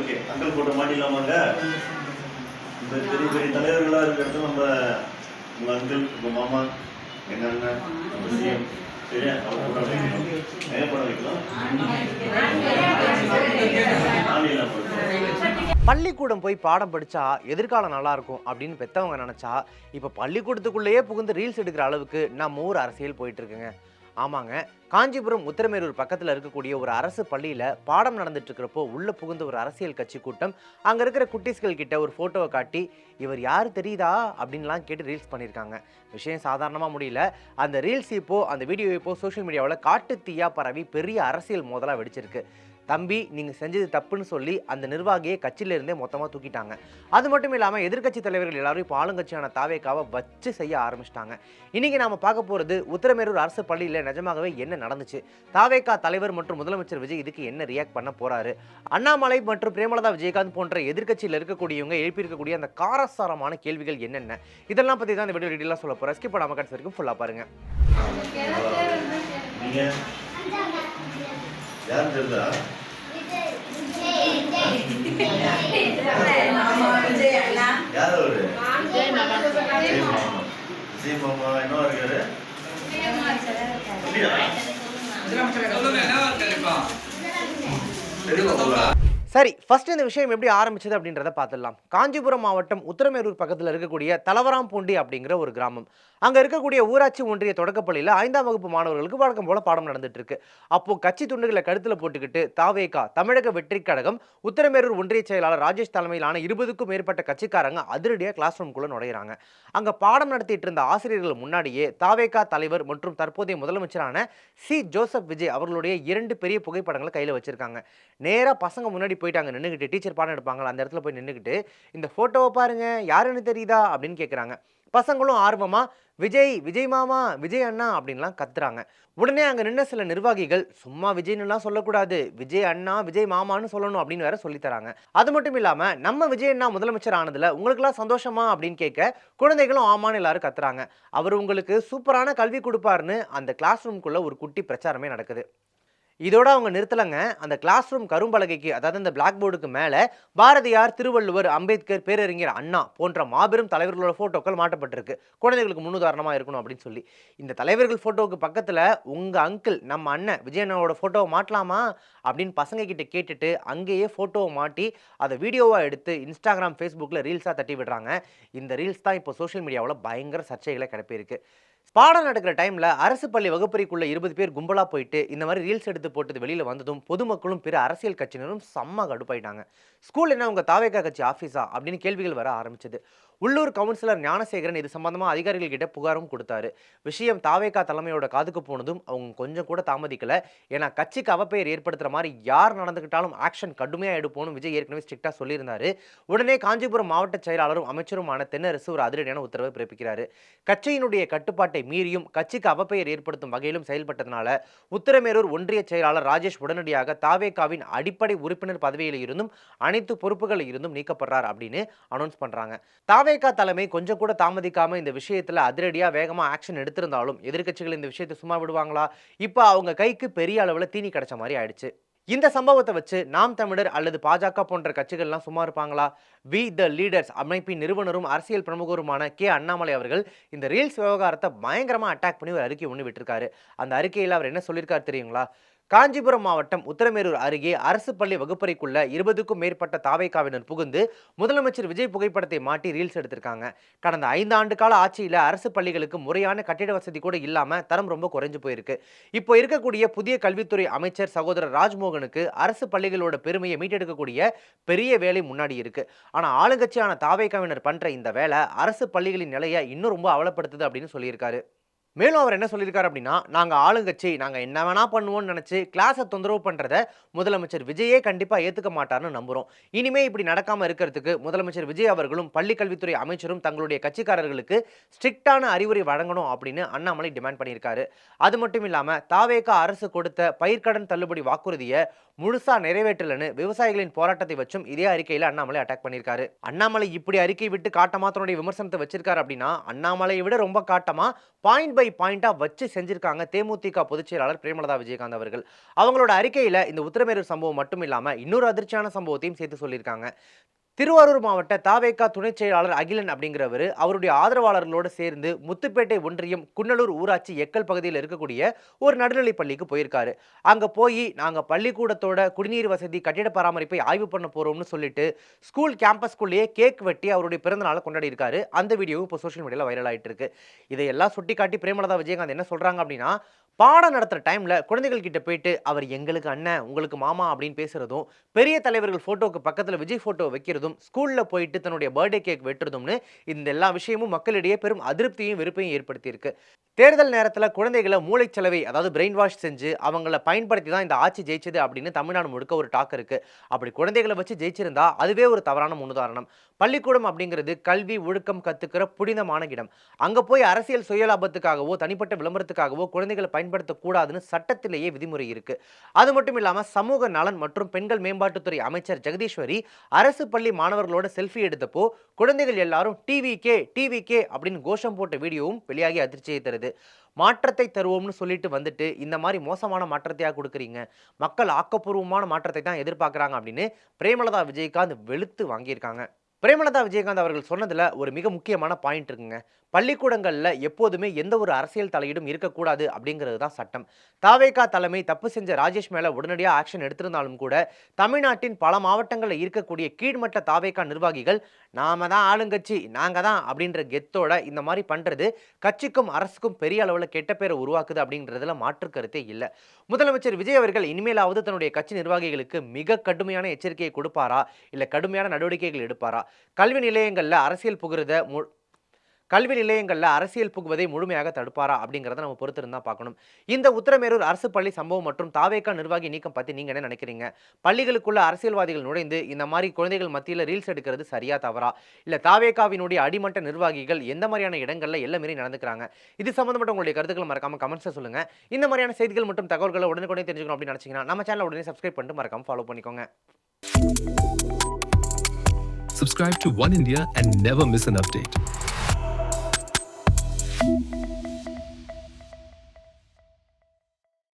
Okay uncle photo மாட்டிடலாமாங்க? இந்த பெரிய பெரிய தலைவர்களாக இருக்கிற இடத்துல நம்ம உங்கள் அங்கிள் உங்கள் மாமா எங்கள் அண்ணன் நம்ம சிஎம் சரியா அவங்க போட்டோ வைக்கணும். ஏன் போட்டோ வைக்கலாம்? ஆன்லைனில் போட்டு பள்ளிக்கூடம் போய் பாடம் படித்தா எதிர்காலம் நல்லா இருக்கும் அப்படின்னு பெற்றவங்க நினச்சா இப்போ பள்ளிக்கூடத்துக்குள்ளேயே புகுந்து ரீல்ஸ் எடுக்கிற அளவுக்கு நம்ம ஊர் அரசியல் போயிட்டு இருக்குங்க. ஆமாங்க, காஞ்சிபுரம் உத்திரமேரூர் பக்கத்தில் இருக்கக்கூடிய ஒரு அரசு பள்ளியில் பாடம் நடந்துட்டு இருக்கிறப்போ உள்ள புகுந்த ஒரு அரசியல் கட்சி கூட்டம் அங்கே இருக்கிற குட்டீஸ்கள் கிட்ட ஒரு ஃபோட்டோவை காட்டி இவர் யார் தெரியுதா அப்படின்லாம் கேட்டு ரீல்ஸ் பண்ணியிருக்காங்க. விஷயம் சாதாரணமாக முடியல. அந்த ரீல்ஸ் அந்த வீடியோ சோஷியல் மீடியாவில் காட்டு தீயா பரவி பெரிய அரசியல் மோதலாக வெடிச்சிருக்கு. தம்பி நீங்கள் செஞ்சது தப்புன்னு சொல்லி அந்த நிர்வாகியை கட்சியிலிருந்தே மொத்தமாக தூக்கிட்டாங்க. அது மட்டும் இல்லாமல் எதிர்க்கட்சி தலைவர்கள் எல்லாரும் இப்போ ஆளுங்கட்சியான தாவேக்காவை வச்சு செய்ய ஆரம்பிச்சிட்டாங்க. இன்றைக்கி நாம் பார்க்க போகிறது உத்திரமேரூர் அரசு பள்ளியில் நிஜமாகவே என்ன நடந்துச்சு, தாவேக்கா தலைவர் மற்றும் முதலமைச்சர் விஜய் இதுக்கு என்ன ரியாக்ட் பண்ண போகிறாரு, அண்ணாமலை மற்றும் பிரேமலதா விஜயகாந்த் போன்ற எதிர்க்கட்சியில் இருக்கக்கூடியவங்க எழுப்பியிருக்கக்கூடிய அந்த காரசாரமான கேள்விகள் என்னென்ன, இதெல்லாம் பற்றி தான் இந்த வீடியோ டீட்டெயிலாக சொல்ல போகிறேன். ஸ்கிப் பண்ணாமல் கடைசி வரைக்கும் ஃபுல்லாக பாருங்கள். யார் தெரியுதா? யார் அவரு? விஜய் மாமா என்ன இருக்காரு? சரி, ஃபர்ஸ்ட் இந்த விஷயம் எப்படி ஆரம்பிச்சது அப்படின்றத பார்த்துடலாம். காஞ்சிபுரம் மாவட்டம் உத்திரமேரூர் பக்கத்தில் இருக்கக்கூடிய தலவராம்பூண்டி அப்படிங்கிற ஒரு கிராமம். அங்கே இருக்கக்கூடிய ஊராட்சி ஒன்றிய தொடக்கப்பள்ளியில் 5ஆம் வகுப்பு மாணவர்களுக்கு வழக்கம் போல பாடம் நடந்துட்டு இருக்கு. அப்போ கட்சி துண்டுகளை கழுத்தில் போட்டுக்கிட்டு தாவேகா தமிழக வெற்றி கழகம் உத்திரமேரூர் ஒன்றிய செயலாளர் ராஜேஷ் தலைமையிலான 20க்கும் மேற்பட்ட கட்சிக்காரங்க அதிரடியாக கிளாஸ் ரூம்குள்ள நுழையிறாங்க. அங்கே பாடம் நடத்திட்டு இருந்த ஆசிரியர்கள் முன்னாடியே தாவேகா தலைவர் மற்றும் தற்போதைய முதலமைச்சரான சி ஜோசப் விஜய் அவர்களுடைய 2 பெரிய புகைப்படங்களை கையில் வச்சிருக்காங்க. நேராக பசங்க முன்னாடி போயிட்டு அங்கே நின்றுக்கிட்டு டீச்சர் பாடம் எடுப்பாங்களா அந்த இடத்துல போய் நின்றுக்கிட்டு இந்த ஃபோட்டோவை பாருங்க யாருன்னு தெரியுதா அப்படின்னு கேட்குறாங்க. பசங்களும் ஆர்வமா விஜய் மாமா விஜய் அண்ணா அப்படின்லாம் கத்துறாங்க. உடனே அங்கே நின்ன சில நிர்வாகிகள் சும்மா விஜய்னுலாம் சொல்லக்கூடாது, விஜய் அண்ணா விஜய் மாமான்னு சொல்லணும் அப்படின்னு வேற சொல்லித்தராங்க. அது மட்டும் இல்லாமல் நம்ம விஜய் அண்ணா முதலமைச்சர் ஆனதில் உங்களுக்குலாம் சந்தோஷமா அப்படின்னு கேட்க குழந்தைகளும் ஆமான்னு எல்லாரும் கத்துறாங்க. அவர் உங்களுக்கு சூப்பரான கல்வி கொடுப்பாருன்னு அந்த கிளாஸ் ரூம்குள்ளே ஒரு குட்டி பிரச்சாரமே நடக்குது. இதோட அவங்க நிறுத்தலைங்க. அந்த கிளாஸ் ரூம் கரும்பலகைக்கு, அதாவது இந்த பிளாக் போர்டுக்கு மேலே பாரதியார், திருவள்ளுவர், அம்பேத்கர், பேரறிஞர் அண்ணா போன்ற மாபெரும் தலைவர்களோட ஃபோட்டோக்கள் மாட்டப்பட்டிருக்கு. குழந்தைகளுக்கு முன்னுதாரணமாக இருக்கணும் அப்படின்னு சொல்லி. இந்த தலைவர்கள் ஃபோட்டோவுக்கு பக்கத்தில் உங்கள் அங்கிள் நம்ம அண்ணன் விஜய் அண்ணாவோட ஃபோட்டோவை மாட்டலாமா அப்படின்னு பசங்க கிட்ட கேட்டுட்டு அங்கேயே ஃபோட்டோவை மாட்டி அதை வீடியோவாக எடுத்து இன்ஸ்டாகிராம், ஃபேஸ்புக்கில் ரீல்ஸாக தட்டி விடுறாங்க. இந்த ரீல்ஸ் தான் இப்போ சோஷியல் மீடியாவில் பயங்கர சர்ச்சைகளை கிளப்பியிருக்கு. பாடம் நடக்கிற டைமில் அரசு பள்ளி வகுப்பறைக்குள்ள 20 பேர் கும்பலாக போயிட்டு இந்த மாதிரி ரீல்ஸ் எடுத்து போட்டது வெளியில் வந்ததும் பொதுமக்களும் பிற அரசியல் கட்சியினரும் செம்ம கடுப்பாயிட்டாங்க. ஸ்கூல் என்ன உங்கள் தாவேகா கட்சி ஆஃபீஸா அப்படின்னு கேள்விகள் வர ஆரம்பிச்சது. உள்ளூர் கவுன்சிலர் ஞானசேகரன் இது சம்பந்தமாக அதிகாரிகள் கிட்ட புகாரும் கொடுத்தாரு. விஷயம் தாவேகா தலைமையோட காதுக்கு போனதும் அவங்க கொஞ்சம் கூட தாமதிக்கல. ஏன்னா கட்சிக்கு அவப்பெயர் ஏற்படுத்துகிற மாதிரி யார் நடந்துக்கிட்டாலும் ஆக்ஷன் கடுமையாக எடுப்போம்னு விஜய் ஏற்கனவே ஸ்ட்ரிக்டாக சொல்லியிருந்தாரு. உடனே காஞ்சிபுரம் மாவட்ட செயலாளரும் அமைச்சருமான தென்னரசு ஒரு அதிரடியான உத்தரவை பிறப்பிக்கிறாரு. கட்சியினுடைய கட்டுப்பாட்டை மீறியும் கட்சிக்கு அவப்பெயர் ஏற்படுத்தும் வகையிலும் செயல்பட்டதுனால உத்திரமேரூர் ஒன்றிய செயலாளர் ராஜேஷ் உடனடியாக தாவேகாவின் அடிப்படை உறுப்பினர் பதவியில் இருந்தும் அனைத்து பொறுப்புகளில் இருந்தும் நீக்கப்படுறார் அப்படின்னு அனௌன்ஸ் பண்றாங்க. தாவேகா தலைமை கொஞ்சம் கூட தாமதிக்காம இந்த விஷயத்துல அதிரடியா வேகமா ஆக்ஷன் எடுத்திருந்தாலும் எதிர்க்கட்சிகள் இந்த விஷயத்தை சும்மா விடுவாங்களா? இப்ப அவங்க கைக்கு பெரிய அளவுல தீனி கிடைச்ச மாதிரி ஆயிடுச்சு. இந்த சம்பவத்தை வச்சு நாம் தமிழர் அல்லது பாஜக போன்ற கட்சிகள்லாம் சும்மா இருப்பாங்களா? வி த லீடர்ஸ் அமைப்பின் நிறுவனரும் அரசியல் பிரமுகருமான கே அண்ணாமலை அவர்கள் இந்த ரீல்ஸ் விவகாரத்தை பயங்கரமா அட்டாக் பண்ணி ஒரு அறிக்கை ஒன்று விட்டுருக்காரு. அந்த அறிக்கையில் அவர் என்ன சொல்லியிருக்காரு தெரியுங்களா? காஞ்சிபுரம் மாவட்டம் உத்திரமேரூர் அருகே அரசு பள்ளி வகுப்பறைக்குள்ள 20க்கும் மேற்பட்ட தாவேகாவினர் புகுந்து முதலமைச்சர் விஜய் புகைப்படத்தை மாட்டி ரீல்ஸ் எடுத்திருக்காங்க. கடந்த 5 ஆண்டு கால ஆட்சியில் அரசு பள்ளிகளுக்கு முறையான கட்டிட வசதி கூட இல்லாம தரம் ரொம்ப குறைஞ்சு போயிருக்கு. இப்போ இருக்கக்கூடிய புதிய கல்வித்துறை அமைச்சர் சகோதரர் ராஜ்மோகனுக்கு அரசு பள்ளிகளோட பெருமையை மீட்டெடுக்கக்கூடிய பெரிய வேலை முன்னாடி இருக்கு. ஆனா ஆளுங்கட்சியான தாவேகாவினர் பண்ற இந்த வேலை அரசு பள்ளிகளின் நிலையை இன்னும் ரொம்ப அவலப்படுத்துது அப்படின்னு சொல்லியிருக்காரு. மேலும் அவர் என்ன சொல்லியிருக்காரு அப்படின்னா, நாங்கள் ஆளுங்கட்சி, நாங்கள் என்ன வேணா பண்ணுவோம்னு நினச்சி கிளாஸை தொந்தரவு பண்ணுறத முதலமைச்சர் விஜயே கண்டிப்பாக ஏற்றுக்க மாட்டார்னு நம்புகிறோம். இனிமேல் இப்படி நடக்காமல் இருக்கிறதுக்கு முதலமைச்சர் விஜய் அவர்களும் பள்ளி கல்வித்துறை அமைச்சரும் தங்களுடைய கட்சிக்காரர்களுக்கு ஸ்ட்ரிக்டான அறிவுரை வழங்கணும் அப்படின்னு அண்ணாமலை டிமாண்ட் பண்ணியிருக்காரு. அது மட்டும் இல்லாமல் தாவேகா அரசு கொடுத்த பயிர்க்கடன் தள்ளுபடி வாக்குறுதியை முழுசா நிறைவேற்றலன்னு விவசாயிகளின் போராட்டத்தை வச்சும் இதே அறிக்கையில் அண்ணாமலை அட்டாக் பண்ணியிருக்காரு. அண்ணாமலை இப்படி அறிக்கை விட்டு காட்டமா தன்னுடைய விமர்சனத்தை வச்சிருக்காரு அப்படின்னா, அண்ணாமலையை விட ரொம்ப காட்டமா பாயிண்ட் பை பாயிண்டா வச்சு செஞ்சிருக்காங்க தேமுதிக பொதுச் செயலாளர் பிரேமலதா விஜயகாந்த் அவர்கள். அவங்களோட அறிக்கையில இந்த உத்திரமேரூர் சம்பவம் மட்டும் இல்லாம இன்னொரு அதிர்ச்சியான சம்பவத்தையும் சேர்த்து சொல்லியிருக்காங்க. திருவாரூர் மாவட்ட தாவேகா துணைச் செயலாளர் அகிலன் அப்படிங்கிறவர் அவருடைய ஆதரவாளர்களோடு சேர்ந்து முத்துப்பேட்டை ஒன்றியம் குன்னலூர் ஊராட்சி எக்கல் பகுதியில் இருக்கக்கூடிய ஒரு நடுநிலைப் பள்ளிக்கு போயிருக்காரு. அங்க போய் நாங்க பள்ளிக்கூடத்தோட குடிநீர் வசதி கட்டிட பராமரிப்பை ஆய்வு பண்ண போறோம்னு சொல்லிட்டு ஸ்கூல் கேம்பஸ்குள்ளேயே கேக் வெட்டி அவருடைய பிறந்த நாளை கொண்டாடி இருக்காரு. அந்த வீடியோவும் இப்போ சோஷியல் மீடியாவில் வைரல் ஆயிட்டு இருக்கு. இதையெல்லாம் சுட்டி காட்டி பிரேமலதா விஜயகாந்த் என்ன சொல்றாங்க அப்படின்னா, பாடம் நடத்துற டைம்ல குழந்தைகள் கிட்ட போயிட்டு அவர் எங்களுக்கு அண்ணன் உங்களுக்கு மாமா அப்படின்னு பேசுறதும், பெரிய தலைவர்கள் போட்டோக்கு பக்கத்துல விஜய் போட்டோ வைக்கிறதும், ஸ்கூல்ல போயிட்டு தன்னுடைய பர்த்டே கேக் வெட்டுறதும்னு இந்த எல்லா விஷயமும் மக்களிடையே பெரும் அதிருப்தியும் வெறுப்பையும் ஏற்படுத்தி இருக்கு. தேர்தல் நேரத்துல குழந்தைகளை மூளைச்சலவை அதாவது பிரெயின் வாஷ் செஞ்சு அவங்கள பயன்படுத்தி தான் இந்த ஆட்சி ஜெயிச்சது அப்படின்னு தமிழ்நாடு முழுக்க ஒரு டாக் இருக்கு. அப்படி குழந்தைகளை வச்சு ஜெயிச்சிருந்தா அதுவே ஒரு தவறான முன்னுதாரணம். பள்ளிக்கூடம் அப்படிங்கிறது கல்வி ஒழுக்கம் கத்துக்கிற புனிதமான இடம். அங்க போய் அரசியல் சுயலாபத்துக்காகவோ தனிப்பட்ட விளம்பரத்துக்காகவோ குழந்தைகளை பயன்படுத்தக்கூடாதுன்னு சட்டத்திலேயே விதிமுறை இருக்கு. அது மட்டும் இல்லாம சமூக நலன் மற்றும் பெண்கள் மேம்பாட்டுத்துறை அமைச்சர் ஜெகதீஸ்வரி அரசு பள்ளி மாணவர்களோட செல்ஃபி எடுத்தப்போ குழந்தைகள் எல்லாரும் டிவிகே டிவிகே அப்படின்னு கோஷம் போட்ட வீடியோவும் வெளியாகி அதிர்ச்சியை தருது. மாற்றத்தை தருவோம்னு சொல்லிட்டு வந்துட்டு இந்த மாதிரி மோசமான மாற்றத்தையா கொடுக்குறீங்க, மக்கள் ஆக்கப்பூர்வமான மாற்றத்தை தான் எதிர்பார்க்குறாங்க அப்படின்னு பிரேமலதா விஜயகாந்த் வெளுத்து வாங்கியிருக்காங்க. பிரேமலதா விஜயகாந்த் அவர்கள் சொன்னதுல ஒரு மிக முக்கியமான பாயிண்ட் இருக்குங்க. பள்ளிக்கூடங்கள்ல எப்போதுமே எந்த ஒரு அரசியல் தலையீடும் இருக்கக்கூடாது அப்படிங்கிறது தான் சட்டம். தாவேகா தலைமை தப்பு செஞ்ச ராஜேஷ் மேல உடனடியாக ஆக்ஷன் எடுத்திருந்தாலும் கூட தமிழ்நாட்டின் பல மாவட்டங்களில் இருக்கக்கூடிய கீழ்மட்ட தாவேகா நிர்வாகிகள் நாம தான் ஆளுங்கட்சி நாங்க தான் அப்படின்ற கெத்தோட இந்த மாதிரி பண்றது கட்சிக்கும் அரசுக்கும் பெரிய அளவில் கெட்ட பேரை உருவாக்குது அப்படிங்கிறதுல மாற்று கருத்தே இல்லை. முதலமைச்சர் விஜய் அவர்கள் இனிமேலாவது தன்னுடைய கட்சி நிர்வாகிகளுக்கு மிக கடுமையான எச்சரிக்கையை கொடுப்பாரா இல்ல கடுமையான நடவடிக்கைகள் எடுப்பாரா? கல்வி நிலையங்கள்ல அரசியல் புகுவதை முழுமையாக தடுப்பாரா அப்படிங்கிறத நம்ம பொறுத்திருந்தா பார்க்கணும். இந்த உத்திரமேரூர் அரசு பள்ளி சம்பவம் மற்றும் தாவேகா நிர்வாகி நீக்கம் பத்தி நீங்க என்ன நினைக்கிறீங்க? பள்ளிகளுக்குள்ள அரசியல்வாதிகள் நுழைந்து இந்த மாதிரி குழந்தைகள் மத்தியில் ரீல்ஸ் எடுக்கிறது சரியா தவறா? இல்ல தாவேகாவினுடைய அடிமட்ட நிர்வாகிகள் எந்த மாதிரியான இடங்கள்ல எல்லாம் மீறி நடந்துக்கிறாங்க? இது சம்பந்தப்பட்ட உங்களுடைய கருத்துக்களை மறக்காம கமெண்ட்ஸ்ல சொல்லுங்க. இந்த மாதிரியான செய்திகள் மற்றும் தகவல்களை உடனுக்குடனே தெரிஞ்சுக்கணும் அப்படின்னு நினைச்சீங்கன்னா நம்ம சேனலை உடனே சப்ஸ்கிரைப் பண்ணிட்டு மறக்காம ஃபாலோ பண்ணிக்கோங்க. Subscribe to One India and never miss an update.